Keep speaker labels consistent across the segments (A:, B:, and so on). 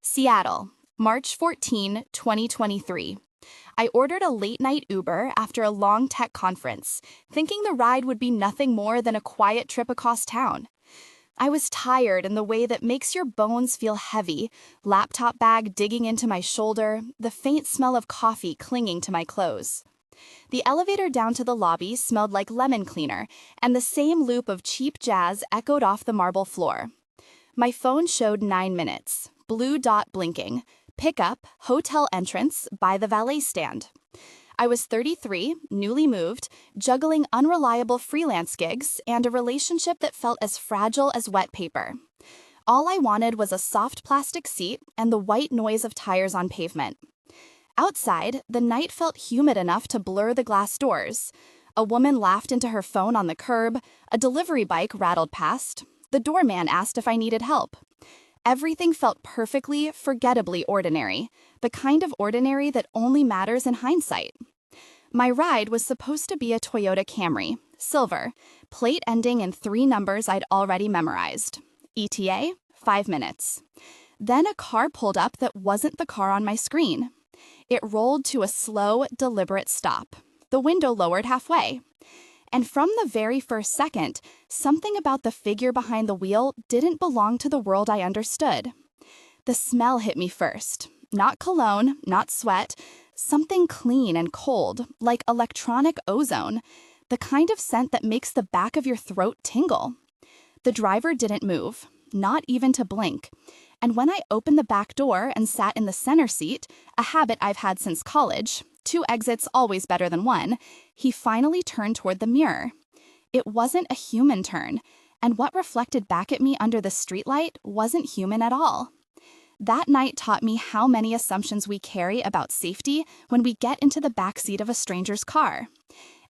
A: Seattle, March 14, 2023. I ordered a late-night Uber after a long tech conference, thinking the ride would be nothing more than a quiet trip across town. I was tired in the way that makes your bones feel heavy, laptop bag digging into my shoulder, the faint smell of coffee clinging to my clothes. The elevator down to the lobby smelled like lemon cleaner, and the same loop of cheap jazz echoed off the marble floor. My phone showed 9 minutes, blue dot blinking, pickup, hotel entrance, by the valet stand. I was 33, newly moved, juggling unreliable freelance gigs and a relationship that felt as fragile as wet paper. All I wanted was a soft plastic seat and the white noise of tires on pavement. Outside, the night felt humid enough to blur the glass doors. A woman laughed into her phone on the curb, a delivery bike rattled past. The doorman asked if I needed help. Everything felt perfectly, forgettably ordinary, the kind of ordinary that only matters in hindsight. My ride was supposed to be a Toyota Camry, silver, plate ending in 3 numbers I'd already memorized. ETA, 5 minutes. Then a car pulled up that wasn't the car on my screen. It rolled to a slow, deliberate stop, the window lowered halfway. And from the very first second, something about the figure behind the wheel didn't belong to the world I understood. The smell hit me first. Not cologne, not sweat, something clean and cold, like electronic ozone, the kind of scent that makes the back of your throat tingle. The driver didn't move, not even to blink. And when I opened the back door and sat in the center seat, a habit I've had since college, 2 exits always better than 1, he finally turned toward the mirror. It wasn't a human turn, and what reflected back at me under the streetlight wasn't human at all. That night taught me how many assumptions we carry about safety when we get into the backseat of a stranger's car.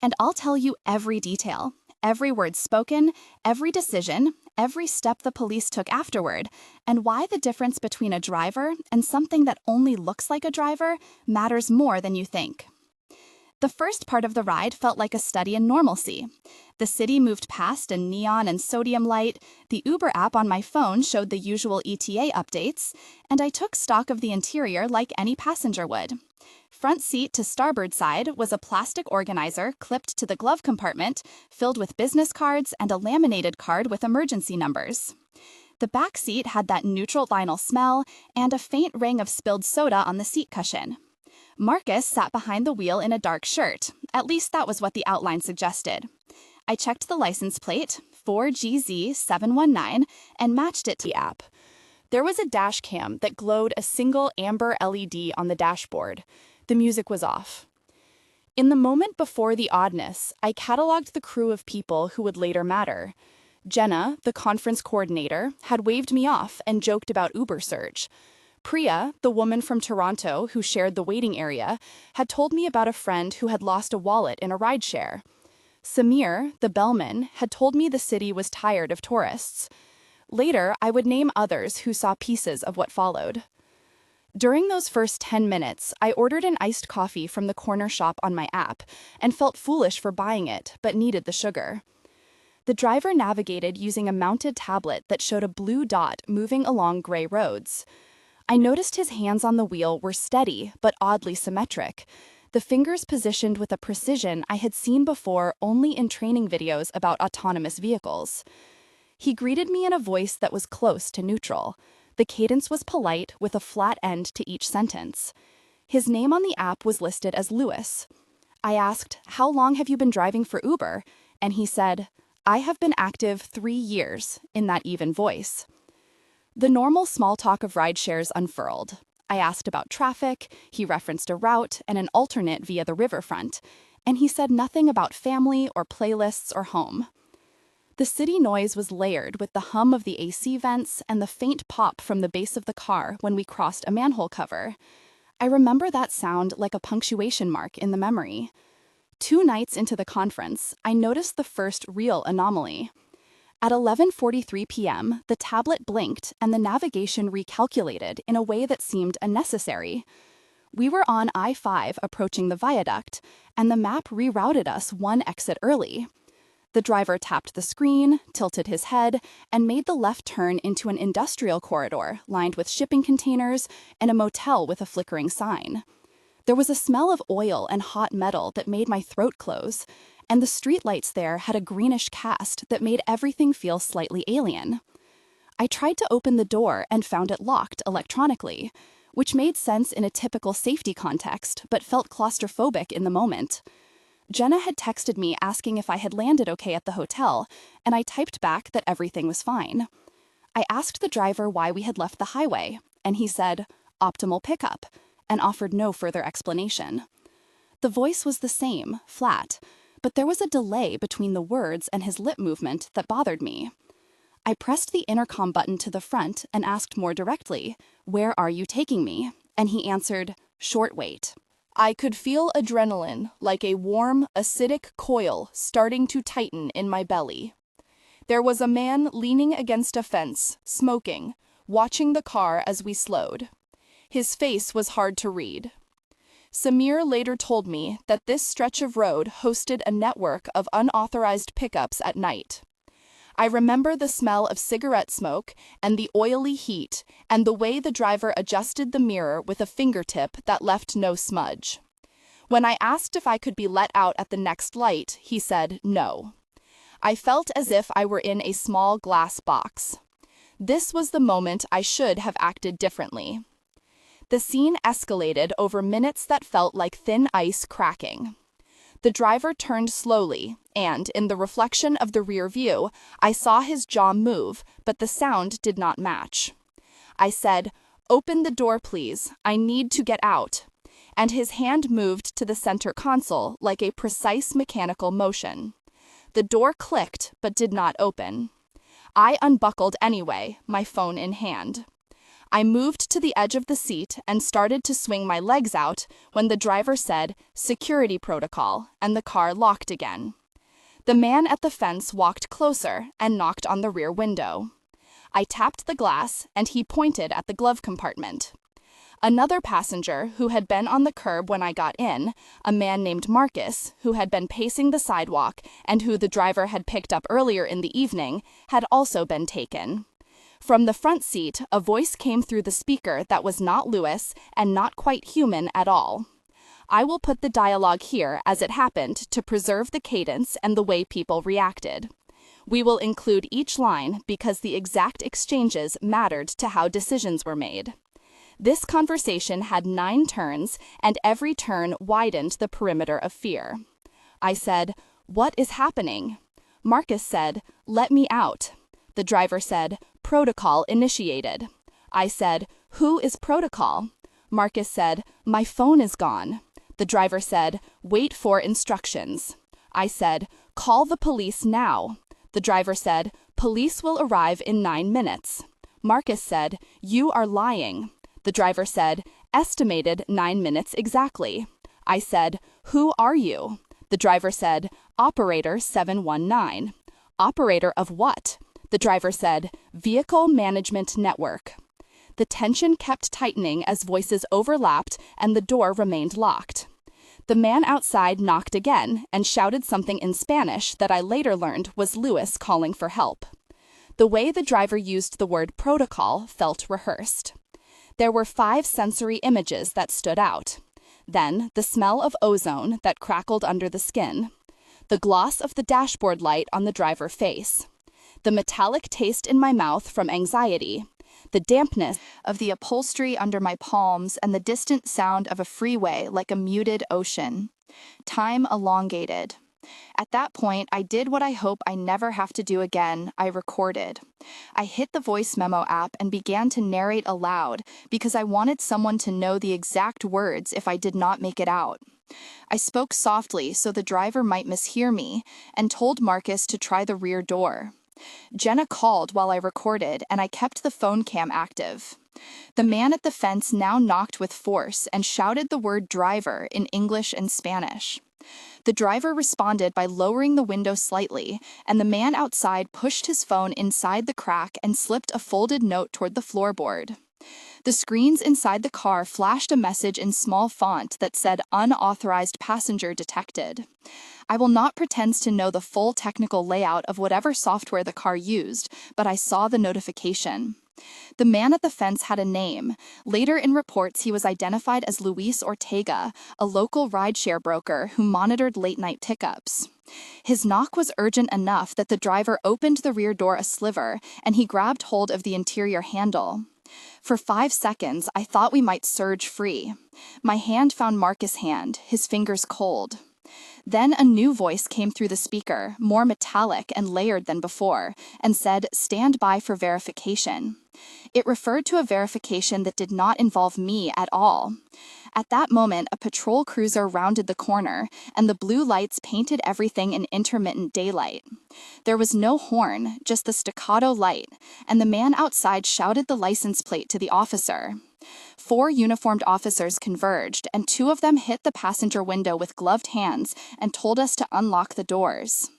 A: And I'll tell you every detail, every word spoken, every decision, every step the police took afterward, and why the difference between a driver and something that only looks like a driver matters more than you think. The first part of the ride felt like a study in normalcy. The city moved past in neon and sodium light, the Uber app on my phone showed the usual ETA updates, and I took stock of the interior like any passenger would. Front seat to starboard side was a plastic organizer clipped to the glove compartment, filled with business cards and a laminated card with emergency numbers. The back seat had that neutral vinyl smell and a faint ring of spilled soda on the seat cushion. Marcus sat behind the wheel in a dark shirt, at least that was what the outline suggested. I checked the license plate, 4GZ719, and matched it to the app. There was a dash cam that glowed a single amber LED on the dashboard. The music was off. In the moment before the oddness, I cataloged the crew of people who would later matter. Jenna, the conference coordinator, had waved me off and joked about Uber surge. Priya, the woman from Toronto who shared the waiting area, had told me about a friend who had lost a wallet in a rideshare. Samir, the bellman, had told me the city was tired of tourists. Later, I would name others who saw pieces of what followed. During those first 10 minutes, I ordered an iced coffee from the corner shop on my app and felt foolish for buying it, but needed the sugar. The driver navigated using a mounted tablet that showed a blue dot moving along gray roads. I noticed his hands on the wheel were steady, but oddly symmetric, the fingers positioned with a precision I had seen before only in training videos about autonomous vehicles. He greeted me in a voice that was close to neutral. The cadence was polite, with a flat end to each sentence. His name on the app was listed as Lewis. I asked, "How long have you been driving for Uber?" And he said, "I have been active 3 years," in that even voice. The normal small talk of rideshares unfurled. I asked about traffic, he referenced a route and an alternate via the riverfront, and he said nothing about family or playlists or home. The city noise was layered with the hum of the AC vents and the faint pop from the base of the car when we crossed a manhole cover. I remember that sound like a punctuation mark in the memory. 2 nights into the conference, I noticed the first real anomaly. At 11:43 p.m., the tablet blinked and the navigation recalculated in a way that seemed unnecessary. We were on I-5 approaching the viaduct, and the map rerouted us 1 exit early. The driver tapped the screen, tilted his head, and made the left turn into an industrial corridor lined with shipping containers and a motel with a flickering sign. There was a smell of oil and hot metal that made my throat close, and the streetlights there had a greenish cast that made everything feel slightly alien. I tried to open the door and found it locked electronically, which made sense in a typical safety context, but felt claustrophobic in the moment. Jenna had texted me asking if I had landed okay at the hotel, and I typed back that everything was fine. I asked the driver why we had left the highway, and he said, "Optimal pickup," and offered no further explanation. The voice was the same, flat, but there was a delay between the words and his lip movement that bothered me. I pressed the intercom button to the front and asked more directly, "Where are you taking me?" And he answered, "Short wait." I could feel adrenaline, like a warm, acidic coil, starting to tighten in my belly. There was a man leaning against a fence, smoking, watching the car as we slowed. His face was hard to read. Samir later told me that this stretch of road hosted a network of unauthorized pickups at night. I remember the smell of cigarette smoke and the oily heat and the way the driver adjusted the mirror with a fingertip that left no smudge. When I asked if I could be let out at the next light, he said no. I felt as if I were in a small glass box. This was the moment I should have acted differently. The scene escalated over minutes that felt like thin ice cracking. The driver turned slowly, and, in the reflection of the rear view, I saw his jaw move, but the sound did not match. I said, "Open the door, please. I need to get out." And his hand moved to the center console like a precise mechanical motion. The door clicked, but did not open. I unbuckled anyway, my phone in hand. I moved to the edge of the seat and started to swing my legs out when the driver said, "Security protocol," and the car locked again. The man at the fence walked closer and knocked on the rear window. I tapped the glass, and he pointed at the glove compartment. Another passenger who had been on the curb when I got in, a man named Marcus, who had been pacing the sidewalk and who the driver had picked up earlier in the evening, had also been taken. From the front seat, a voice came through the speaker that was not Lewis and not quite human at all. I will put the dialogue here as it happened to preserve the cadence and the way people reacted. We will include each line because the exact exchanges mattered to how decisions were made. This conversation had 9 turns, and every turn widened the perimeter of fear. I said, "What is happening?" Marcus said, "Let me out." The driver said, "Protocol initiated." I said, "Who is protocol?" Marcus said, "My phone is gone." The driver said, "Wait for instructions." I said, "Call the police now." The driver said, "Police will arrive in 9 minutes." Marcus said, "You are lying." The driver said, "Estimated 9 minutes exactly." I said, "Who are you?" The driver said, "Operator 719." Operator of what? The driver said, "Vehicle Management Network." The tension kept tightening as voices overlapped and the door remained locked. The man outside knocked again and shouted something in Spanish that I later learned was Lewis calling for help. The way the driver used the word protocol felt rehearsed. There were 5 sensory images that stood out. Then the smell of ozone that crackled under the skin. The gloss of the dashboard light on the driver's face. The metallic taste in my mouth from anxiety, the dampness of the upholstery under my palms, and the distant sound of a freeway like a muted ocean. Time elongated. At that point, I did what I hope I never have to do again. I recorded. I hit the voice memo app and began to narrate aloud because I wanted someone to know the exact words if I did not make it out. I spoke softly so the driver might mishear me and told Marcus to try the rear door. Jenna called while I recorded, and I kept the phone cam active. The man at the fence now knocked with force and shouted the word driver in English and Spanish. The driver responded by lowering the window slightly, and the man outside pushed his phone inside the crack and slipped a folded note toward the floorboard. The The screens inside the car flashed a message in small font that said "Unauthorized passenger detected." I will not pretend to know the full technical layout of whatever software the car used, but I saw the notification. The man at the fence had a name. Later in reports, he was identified as Luis Ortega, a local rideshare broker who monitored late-night pickups. His knock was urgent enough that the driver opened the rear door a sliver, and he grabbed hold of the interior handle. For 5 seconds, I thought we might surge free. My hand found Marcus' hand, his fingers cold. Then a new voice came through the speaker, more metallic and layered than before, and said, "Stand by for verification." It referred to a verification that did not involve me at all. At that moment, a patrol cruiser rounded the corner, and the blue lights painted everything in intermittent daylight. There was no horn, just the staccato light, and the man outside shouted the license plate to the officer. 4 uniformed officers converged, and 2 of them hit the passenger window with gloved hands and told us to unlock the doors.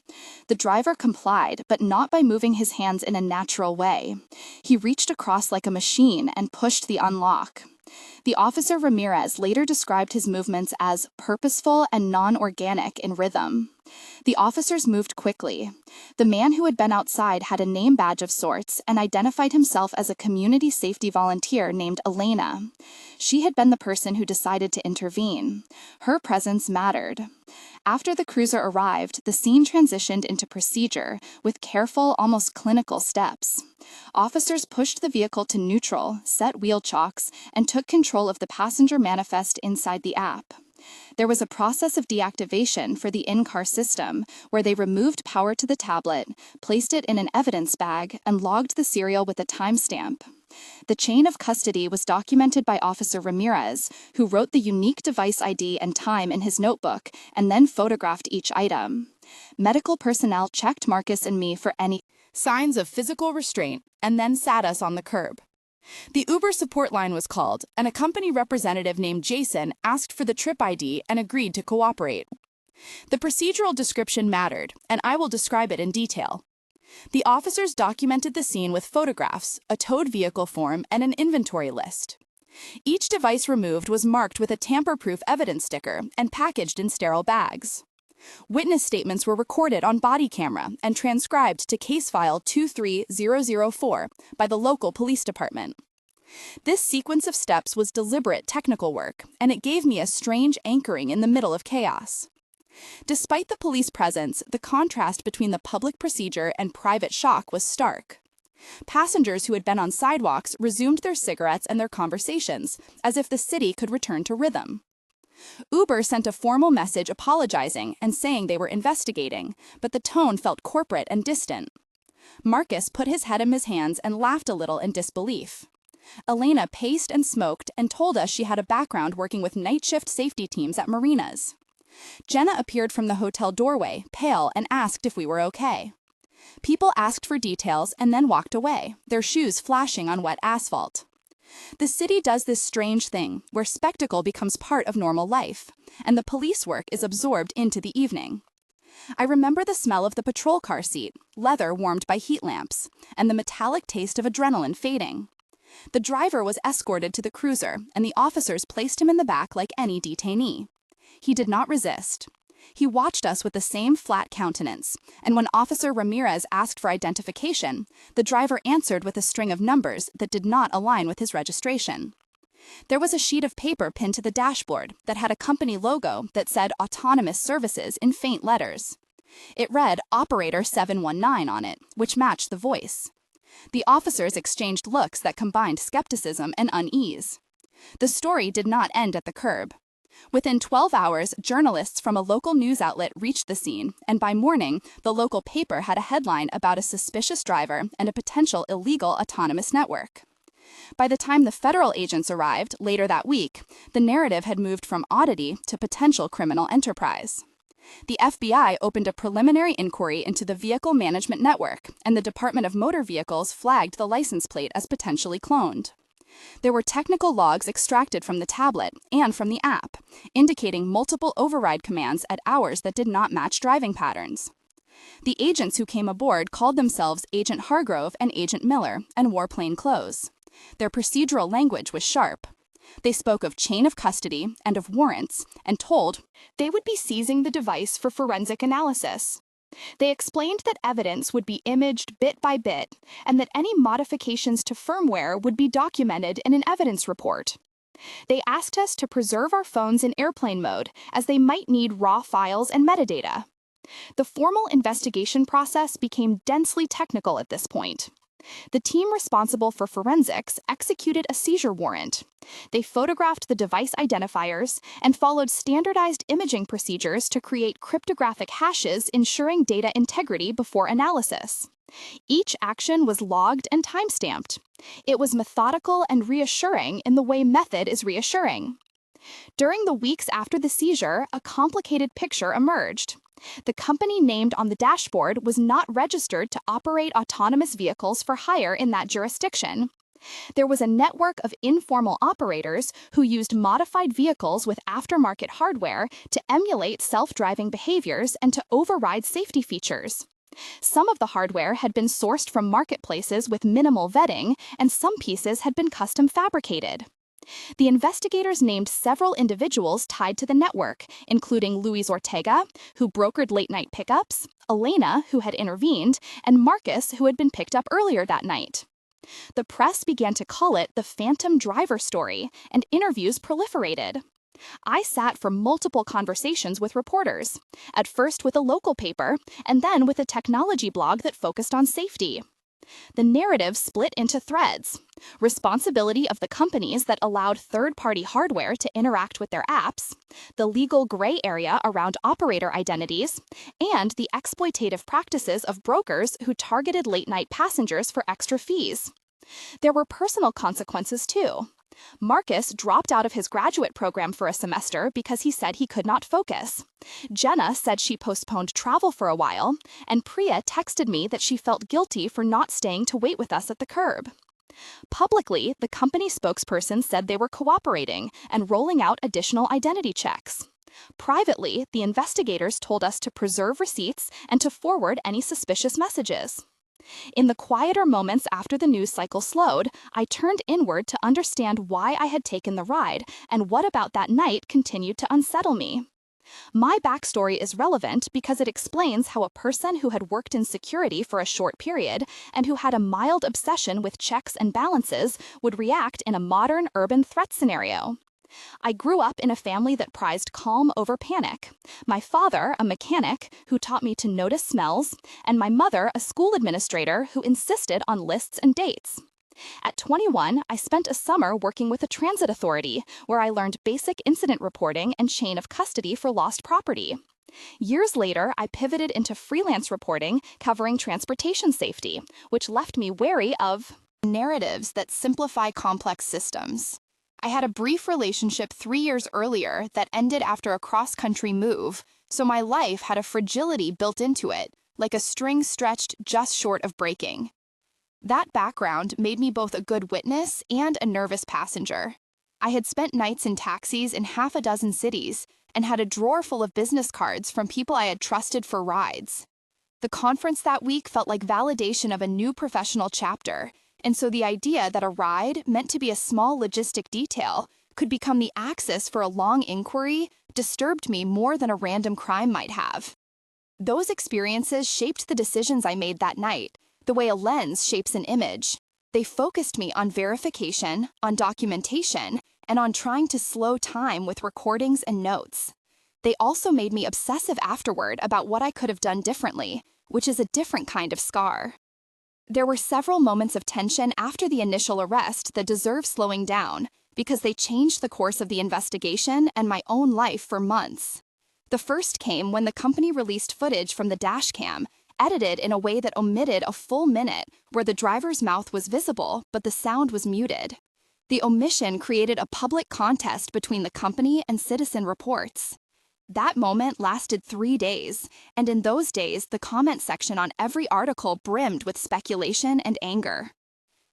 A: The driver complied, but not by moving his hands in a natural way. He reached across like a machine and pushed the unlock. The officer Ramirez later described his movements as purposeful and non-organic in rhythm. The officers moved quickly. The man who had been outside had a name badge of sorts and identified himself as a community safety volunteer named Elena. She had been the person who decided to intervene. Her presence mattered. After the cruiser arrived, the scene transitioned into procedure, with careful, almost clinical steps. Officers pushed the vehicle to neutral, set wheel chocks, and took control of the passenger manifest inside the app. There was a process of deactivation for the in-car system, where they removed power to the tablet, placed it in an evidence bag, and logged the serial with a timestamp. The chain of custody was documented by Officer Ramirez, who wrote the unique device ID and time in his notebook and then photographed each item. Medical personnel checked Marcus and me for any signs of physical restraint and then sat us on the curb. The Uber support line was called, and a company representative named Jason asked for the trip ID and agreed to cooperate. The procedural description mattered, and I will describe it in detail. The officers documented the scene with photographs, a towed vehicle form, and an inventory list. Each device removed was marked with a tamper-proof evidence sticker and packaged in sterile bags. Witness statements were recorded on body camera and transcribed to case file 23004 by the local police department. This sequence of steps was deliberate technical work, and it gave me a strange anchoring in the middle of chaos. Despite the police presence, the contrast between the public procedure and private shock was stark. Passengers who had been on sidewalks resumed their cigarettes and their conversations, as if the city could return to rhythm. Uber sent a formal message apologizing and saying they were investigating, but the tone felt corporate and distant. Marcus put his head in his hands and laughed a little in disbelief. Elena paced and smoked and told us she had a background working with night shift safety teams at marinas. Jenna appeared from the hotel doorway, pale, and asked if we were okay. People asked for details and then walked away, their shoes flashing on wet asphalt. The city does this strange thing, where spectacle becomes part of normal life, and the police work is absorbed into the evening. I remember the smell of the patrol car seat, leather warmed by heat lamps, and the metallic taste of adrenaline fading. The driver was escorted to the cruiser, and the officers placed him in the back like any detainee. He did not resist. He watched us with the same flat countenance, and when Officer Ramirez asked for identification, the driver answered with a string of numbers that did not align with his registration. There was a sheet of paper pinned to the dashboard that had a company logo that said Autonomous Services in faint letters. It read Operator 719 on it, which matched the voice. The officers exchanged looks that combined skepticism and unease. The story did not end at the curb. Within 12 hours, journalists from a local news outlet reached the scene, and by morning, the local paper had a headline about a suspicious driver and a potential illegal autonomous network. By the time the federal agents arrived, later that week, the narrative had moved from oddity to potential criminal enterprise. The FBI opened a preliminary inquiry into the vehicle management network, and the Department of Motor Vehicles flagged the license plate as potentially cloned. There were technical logs extracted from the tablet and from the app, indicating multiple override commands at hours that did not match driving patterns. The agents who came aboard called themselves Agent Hargrove and Agent Miller and wore plain clothes. Their procedural language was sharp. They spoke of chain of custody and of warrants and told they would be seizing the device for forensic analysis. They explained that evidence would be imaged bit by bit and that any modifications to firmware would be documented in an evidence report. They asked us to preserve our phones in airplane mode as they might need raw files and metadata. The formal investigation process became densely technical at this point. The team responsible for forensics executed a seizure warrant. They photographed the device identifiers and followed standardized imaging procedures to create cryptographic hashes ensuring data integrity before analysis. Each action was logged and timestamped. It was methodical and reassuring in the way method is reassuring. During the weeks after the seizure, a complicated picture emerged. The company named on the dashboard was not registered to operate autonomous vehicles for hire in that jurisdiction. There was a network of informal operators who used modified vehicles with aftermarket hardware to emulate self-driving behaviors and to override safety features. Some of the hardware had been sourced from marketplaces with minimal vetting, and some pieces had been custom fabricated. The investigators named several individuals tied to the network, including Luis Ortega, who brokered late-night pickups, Elena, who had intervened, and Marcus, who had been picked up earlier that night. The press began to call it the Phantom Driver story, and interviews proliferated. I sat for multiple conversations with reporters, at first with a local paper, and then with a technology blog that focused on safety. The narrative split into threads: responsibility of the companies that allowed third-party hardware to interact with their apps, the legal gray area around operator identities, and the exploitative practices of brokers who targeted late-night passengers for extra fees. There were personal consequences, too. Marcus dropped out of his graduate program for a semester because he said he could not focus. Jenna said she postponed travel for a while, and Priya texted me that she felt guilty for not staying to wait with us at the curb. Publicly, the company spokesperson said they were cooperating and rolling out additional identity checks. Privately, the investigators told us to preserve receipts and to forward any suspicious messages. In the quieter moments after the news cycle slowed, I turned inward to understand why I had taken the ride and what about that night continued to unsettle me. My backstory is relevant because it explains how a person who had worked in security for a short period and who had a mild obsession with checks and balances would react in a modern urban threat scenario. I grew up in a family that prized calm over panic. My father, a mechanic, who taught me to notice smells, and my mother, a school administrator who insisted on lists and dates. At 21, I spent a summer working with a transit authority, where I learned basic incident reporting and chain of custody for lost property. Years later, I pivoted into freelance reporting covering transportation safety, which left me wary of narratives that simplify complex systems. I had a brief relationship 3 years earlier that ended after a cross-country move, so my life had a fragility built into it, like a string stretched just short of breaking. That background made me both a good witness and a nervous passenger. I had spent nights in taxis in half a dozen cities and had a drawer full of business cards from people I had trusted for rides. The conference that week felt like validation of a new professional chapter, and so the idea that a ride, meant to be a small logistic detail, could become the axis for a long inquiry disturbed me more than a random crime might have. Those experiences shaped the decisions I made that night, the way a lens shapes an image. They focused me on verification, on documentation, and on trying to slow time with recordings and notes. They also made me obsessive afterward about what I could have done differently, which is a different kind of scar. There were several moments of tension after the initial arrest that deserve slowing down, because they changed the course of the investigation and my own life for months. The first came when the company released footage from the dash cam, edited in a way that omitted a full minute where the driver's mouth was visible but the sound was muted. The omission created a public contest between the company and citizen reports. That moment lasted 3 days, and in those days, the comment section on every article brimmed with speculation and anger.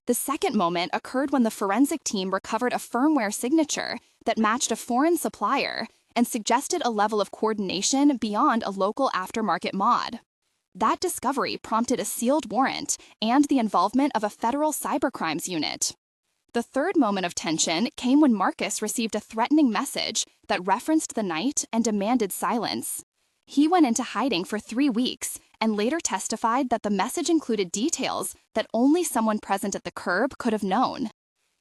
A: The second moment occurred when the forensic team recovered a firmware signature that matched a foreign supplier and suggested a level of coordination beyond a local aftermarket mod. That discovery prompted a sealed warrant and the involvement of a federal cybercrimes unit. The third moment of tension came when Marcus received a threatening message that referenced the night and demanded silence. He went into hiding for 3 weeks and later testified that the message included details that only someone present at the curb could have known.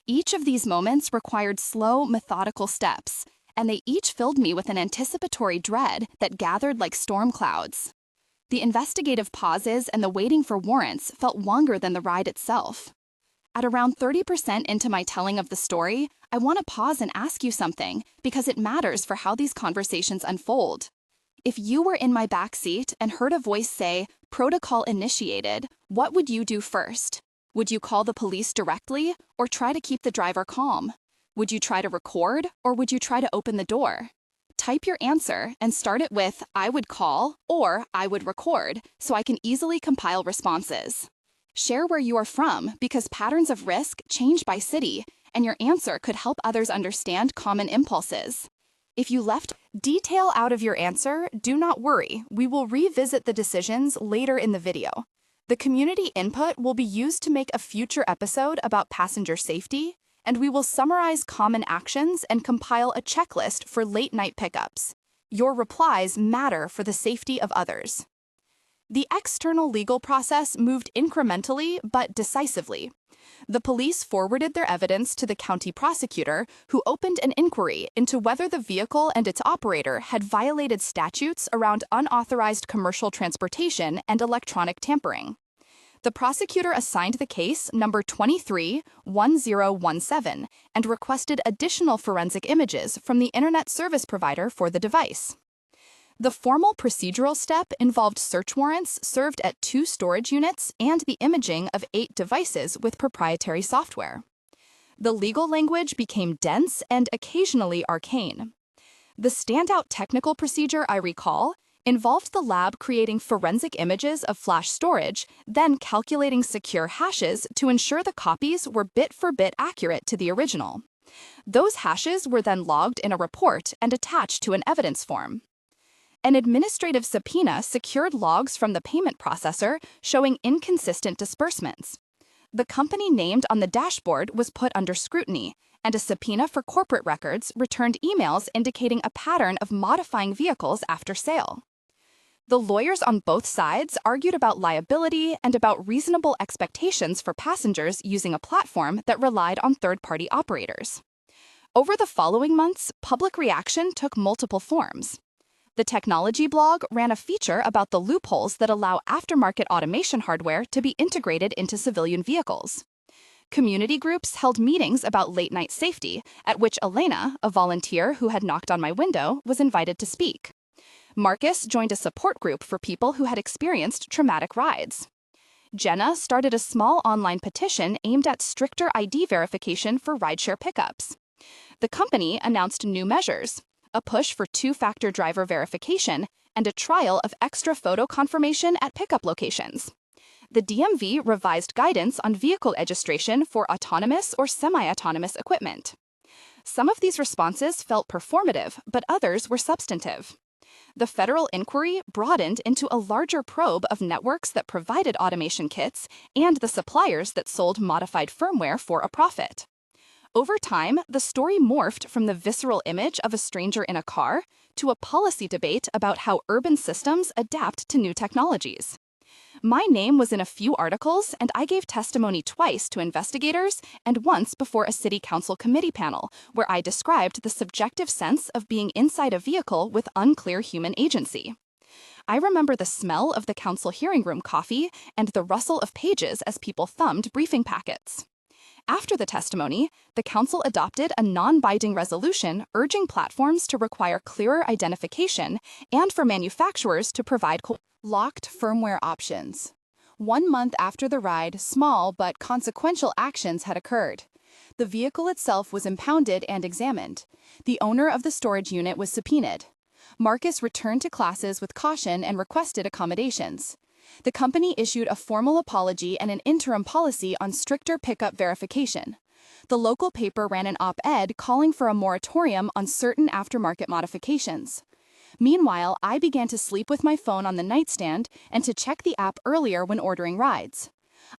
A: Each of these moments required slow, methodical steps, and they each filled me with an anticipatory dread that gathered like storm clouds. The investigative pauses and the waiting for warrants felt longer than the ride itself. At around 30% into my telling of the story, I want to pause and ask you something because it matters for how these conversations unfold. If you were in my backseat and heard a voice say, "Protocol initiated," what would you do first? Would you call the police directly or try to keep the driver calm? Would you try to record or would you try to open the door? Type your answer and start it with "I would call" or "I would record" so I can easily compile responses. Share where you are from because patterns of risk change by city, and your answer could help others understand common impulses. If you left detail out of your answer, do not worry. We will revisit the decisions later in the video. The community input will be used to make a future episode about passenger safety, and we will summarize common actions and compile a checklist for late-night pickups. Your replies matter for the safety of others. The external legal process moved incrementally but decisively. The police forwarded their evidence to the county prosecutor, who opened an inquiry into whether the vehicle and its operator had violated statutes around unauthorized commercial transportation and electronic tampering. The prosecutor assigned the case number 23-1017 and requested additional forensic images from the internet service provider for the device. The formal procedural step involved search warrants served at 2 storage units and the imaging of 8 devices with proprietary software. The legal language became dense and occasionally arcane. The standout technical procedure I recall involved the lab creating forensic images of flash storage, then calculating secure hashes to ensure the copies were bit-for-bit accurate to the original. Those hashes were then logged in a report and attached to an evidence form. An administrative subpoena secured logs from the payment processor showing inconsistent disbursements. The company named on the dashboard was put under scrutiny, and a subpoena for corporate records returned emails indicating a pattern of modifying vehicles after sale. The lawyers on both sides argued about liability and about reasonable expectations for passengers using a platform that relied on third-party operators. Over the following months, public reaction took multiple forms. The technology blog ran a feature about the loopholes that allow aftermarket automation hardware to be integrated into civilian vehicles. Community groups held meetings about late-night safety, at which Elena, a volunteer who had knocked on my window, was invited to speak. Marcus joined a support group for people who had experienced traumatic rides. Jenna started a small online petition aimed at stricter ID verification for rideshare pickups. The company announced new measures: a push for 2-factor driver verification, and a trial of extra photo confirmation at pickup locations. The DMV revised guidance on vehicle registration for autonomous or semi-autonomous equipment. Some of these responses felt performative, but others were substantive. The federal inquiry broadened into a larger probe of networks that provided automation kits and the suppliers that sold modified firmware for a profit. Over time, the story morphed from the visceral image of a stranger in a car to a policy debate about how urban systems adapt to new technologies. My name was in a few articles, and I gave testimony twice to investigators and once before a city council committee panel, where I described the subjective sense of being inside a vehicle with unclear human agency. I remember the smell of the council hearing room coffee and the rustle of pages as people thumbed briefing packets. After the testimony, the council adopted a non-binding resolution urging platforms to require clearer identification and for manufacturers to provide locked firmware options. 1 month after the ride, small but consequential actions had occurred. The vehicle itself was impounded and examined. The owner of the storage unit was subpoenaed. Marcus returned to classes with caution and requested accommodations. The company issued a formal apology and an interim policy on stricter pickup verification. The local paper ran an op-ed calling for a moratorium on certain aftermarket modifications. Meanwhile, I began to sleep with my phone on the nightstand and to check the app earlier when ordering rides.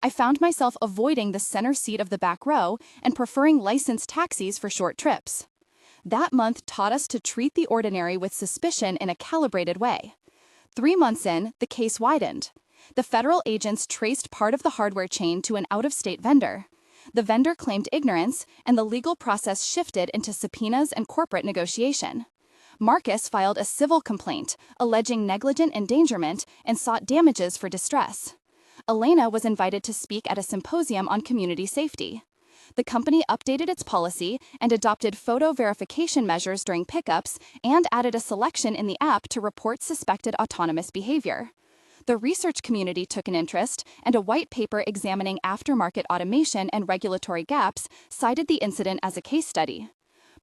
A: I found myself avoiding the center seat of the back row and preferring licensed taxis for short trips. That month taught us to treat the ordinary with suspicion in a calibrated way. 3 months in, the case widened. The federal agents traced part of the hardware chain to an out-of-state vendor. The vendor claimed ignorance, and the legal process shifted into subpoenas and corporate negotiation. Marcus filed a civil complaint, alleging negligent endangerment, and sought damages for distress. Elena was invited to speak at a symposium on community safety. The company updated its policy and adopted photo verification measures during pickups and added a selection in the app to report suspected autonomous behavior. The research community took an interest, and a white paper examining aftermarket automation and regulatory gaps cited the incident as a case study.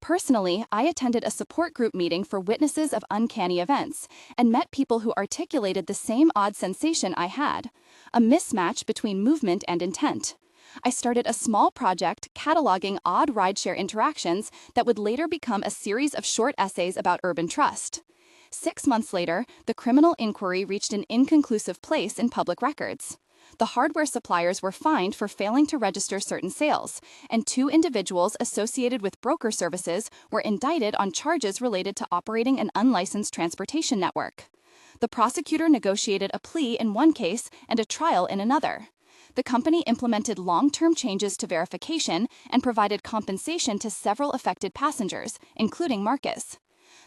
A: Personally, I attended a support group meeting for witnesses of uncanny events and met people who articulated the same odd sensation I had, a mismatch between movement and intent. I started a small project cataloging odd rideshare interactions that would later become a series of short essays about urban trust. 6 months later, the criminal inquiry reached an inconclusive place in public records. The hardware suppliers were fined for failing to register certain sales, and 2 individuals associated with broker services were indicted on charges related to operating an unlicensed transportation network. The prosecutor negotiated a plea in one case and a trial in another. The company implemented long-term changes to verification and provided compensation to several affected passengers, including Marcus.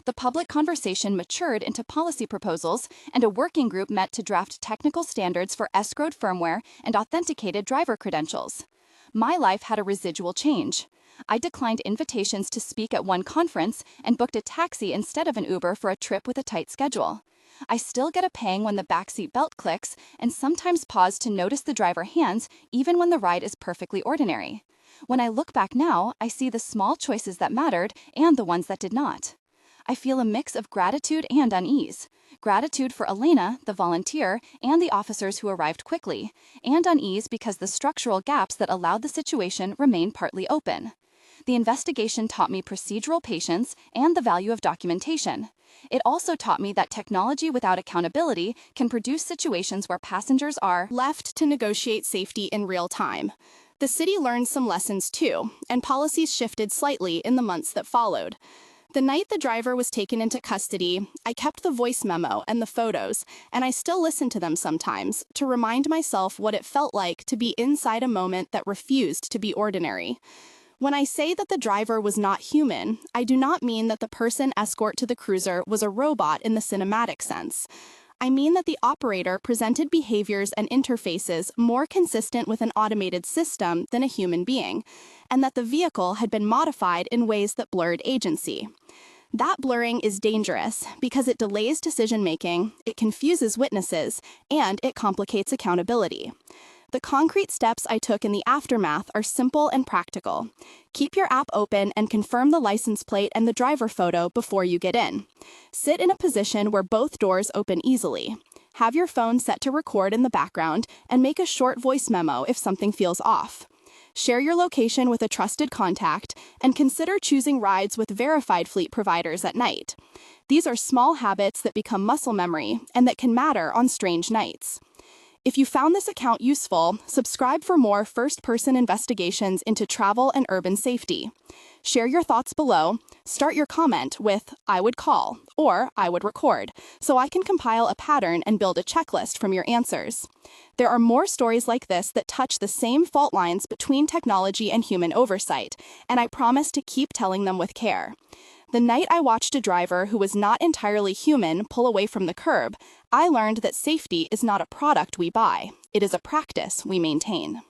A: The public conversation matured into policy proposals, and a working group met to draft technical standards for escrowed firmware and authenticated driver credentials. My life had a residual change. I declined invitations to speak at one conference and booked a taxi instead of an Uber for a trip with a tight schedule. I still get a pang when the backseat belt clicks and sometimes pause to notice the driver hands even when the ride is perfectly ordinary. When I look back now, I see the small choices that mattered and the ones that did not. I feel a mix of gratitude and unease. Gratitude for Elena, the volunteer, and the officers who arrived quickly, and unease because the structural gaps that allowed the situation remain partly open. The investigation taught me procedural patience and the value of documentation. It also taught me that technology without accountability can produce situations where passengers are left to negotiate safety in real time. The city learned some lessons too, and policies shifted slightly in the months that followed. The night the driver was taken into custody, I kept the voice memo and the photos, and I still listen to them sometimes to remind myself what it felt like to be inside a moment that refused to be ordinary. When I say that the driver was not human, I do not mean that the person escort to the cruiser was a robot in the cinematic sense. I mean that the operator presented behaviors and interfaces more consistent with an automated system than a human being, and that the vehicle had been modified in ways that blurred agency. That blurring is dangerous because it delays decision-making, it confuses witnesses, and it complicates accountability. The concrete steps I took in the aftermath are simple and practical. Keep your app open and confirm the license plate and the driver photo before you get in. Sit in a position where both doors open easily. Have your phone set to record in the background and make a short voice memo if something feels off. Share your location with a trusted contact and consider choosing rides with verified fleet providers at night. These are small habits that become muscle memory and that can matter on strange nights. If you found this account useful, subscribe for more first-person investigations into travel and urban safety. Share your thoughts below, start your comment with "I would call" or "I would record," so I can compile a pattern and build a checklist from your answers. There are more stories like this that touch the same fault lines between technology and human oversight, and I promise to keep telling them with care. The night I watched a driver who was not entirely human pull away from the curb, I learned that safety is not a product we buy. It is a practice we maintain.